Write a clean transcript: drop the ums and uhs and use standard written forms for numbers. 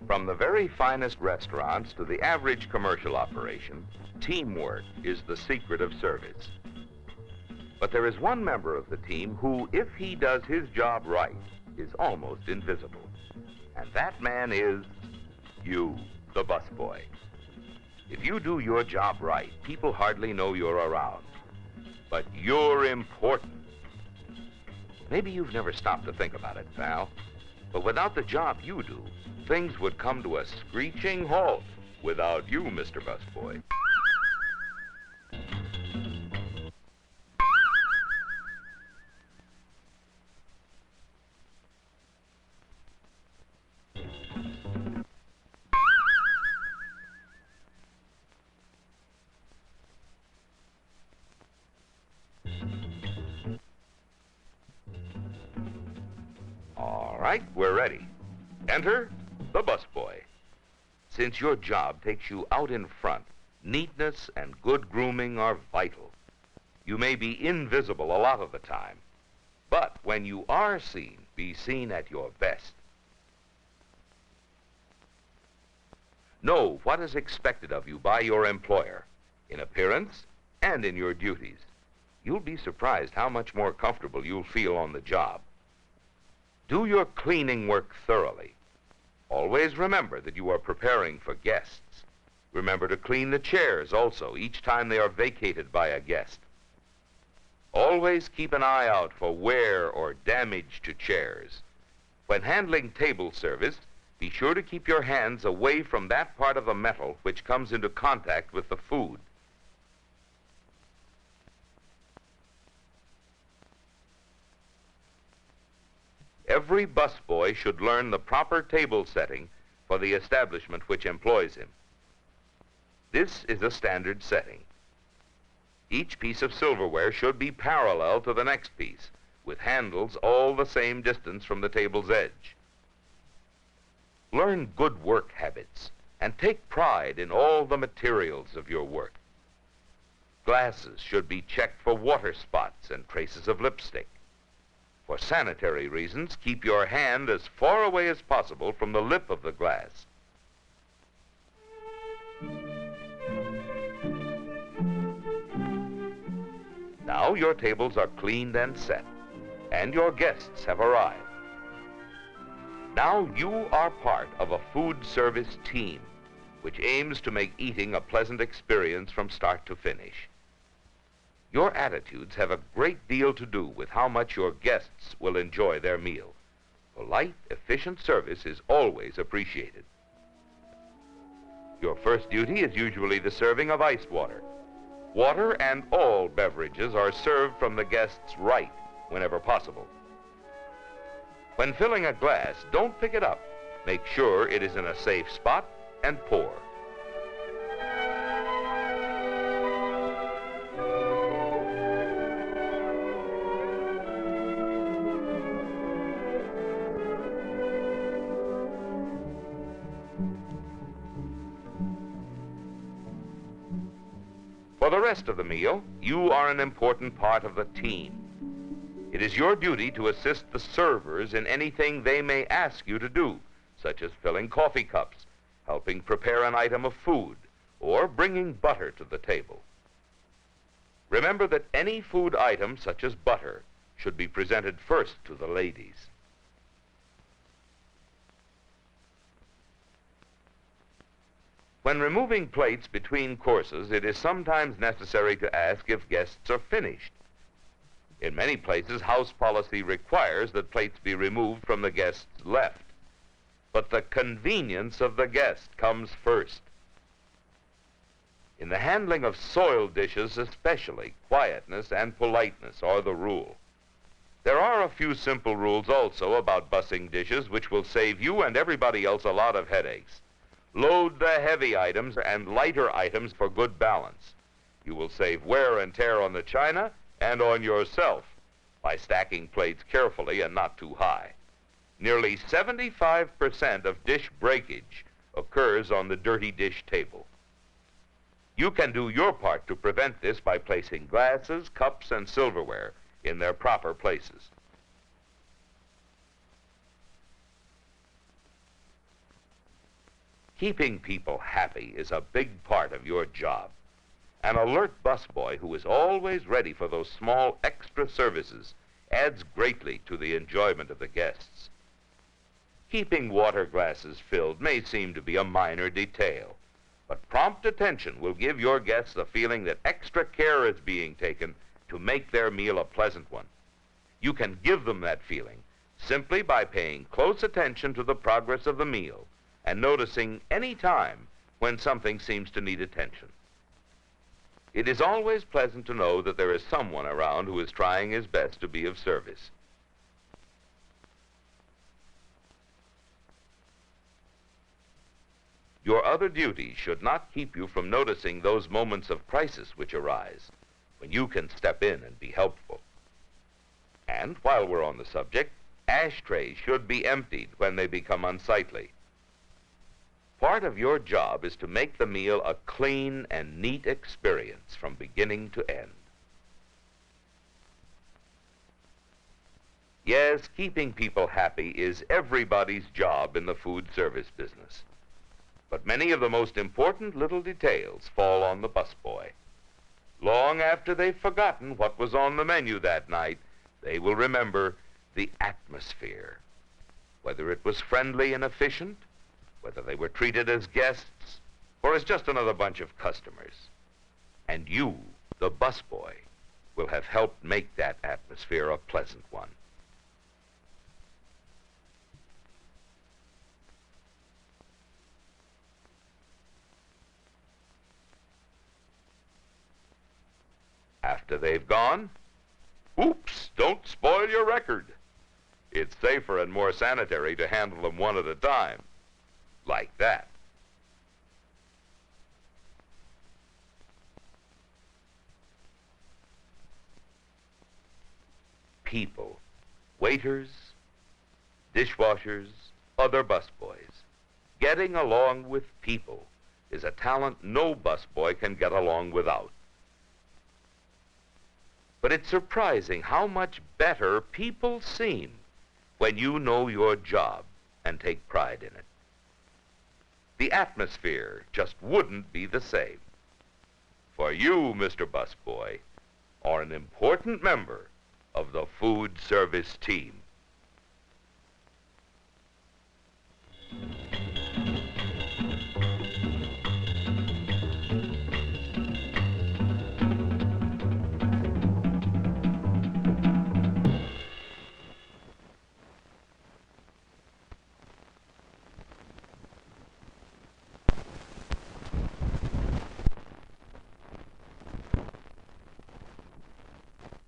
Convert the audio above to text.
From the very finest restaurants to the average commercial operation, teamwork is the secret of service. But there is one member of the team who, if he does his job right, is almost invisible. And that man is you, the busboy. If you do your job right, people hardly know you're around. But you're important. Maybe you've never stopped to think about it, pal. But without the job you do, things would come to a screeching halt without you, Mr. Busboy. All right, we're ready. Enter the busboy. Since your job takes you out in front, neatness and good grooming are vital. You may be invisible a lot of the time, but when you are seen, be seen at your best. Know what is expected of you by your employer, in appearance and in your duties. You'll be surprised how much more comfortable you'll feel on the job. Do your cleaning work thoroughly. Always remember that you are preparing for guests. Remember to clean the chairs also each time they are vacated by a guest. Always keep an eye out for wear or damage to chairs. When handling table service, be sure to keep your hands away from that part of the metal which comes into contact with the food. Every busboy should learn the proper table setting for the establishment which employs him. This is a standard setting. Each piece of silverware should be parallel to the next piece, with handles all the same distance from the table's edge. Learn good work habits and take pride in all the materials of your work. Glasses should be checked for water spots and traces of lipstick. For sanitary reasons, keep your hand as far away as possible from the lip of the glass. Now your tables are cleaned and set, and your guests have arrived. Now you are part of a food service team, which aims to make eating a pleasant experience from start to finish. Your attitudes have a great deal to do with how much your guests will enjoy their meal. Polite, efficient service is always appreciated. Your first duty is usually the serving of iced water. Water and all beverages are served from the guest's right whenever possible. When filling a glass, don't pick it up. Make sure it is in a safe spot and pour. For the rest of the meal, you are an important part of the team. It is your duty to assist the servers in anything they may ask you to do, such as filling coffee cups, helping prepare an item of food, or bringing butter to the table. Remember that any food item, such as butter, should be presented first to the ladies. When removing plates between courses, it is sometimes necessary to ask if guests are finished. In many places, house policy requires that plates be removed from the guest's left. But the convenience of the guest comes first. In the handling of soiled dishes especially, quietness and politeness are the rule. There are a few simple rules also about bussing dishes which will save you and everybody else a lot of headaches. Load the heavy items and lighter items for good balance. You will save wear and tear on the china and on yourself by stacking plates carefully and not too high. Nearly 75% of dish breakage occurs on the dirty dish table. You can do your part to prevent this by placing glasses, cups, and silverware in their proper places. Keeping people happy is a big part of your job. An alert busboy who is always ready for those small extra services adds greatly to the enjoyment of the guests. Keeping water glasses filled may seem to be a minor detail, but prompt attention will give your guests the feeling that extra care is being taken to make their meal a pleasant one. You can give them that feeling simply by paying close attention to the progress of the meal and noticing any time when something seems to need attention. It is always pleasant to know that there is someone around who is trying his best to be of service. Your other duties should not keep you from noticing those moments of crisis which arise when you can step in and be helpful. And while we're on the subject, ashtrays should be emptied when they become unsightly. Part of your job is to make the meal a clean and neat experience from beginning to end. Yes, keeping people happy is everybody's job in the food service business. But many of the most important little details fall on the busboy. Long after they've forgotten what was on the menu that night, they will remember the atmosphere. Whether it was friendly and efficient, whether they were treated as guests, or as just another bunch of customers. And you, the busboy, will have helped make that atmosphere a pleasant one. After they've gone, oops, don't spoil your record. It's safer and more sanitary to handle them one at a time, like that. People, waiters, dishwashers, other busboys. Getting along with people is a talent no busboy can get along without. But it's surprising how much better people seem when you know your job and take pride in it. The atmosphere just wouldn't be the same. For you, Mr. Busboy, are an important member of the food service team.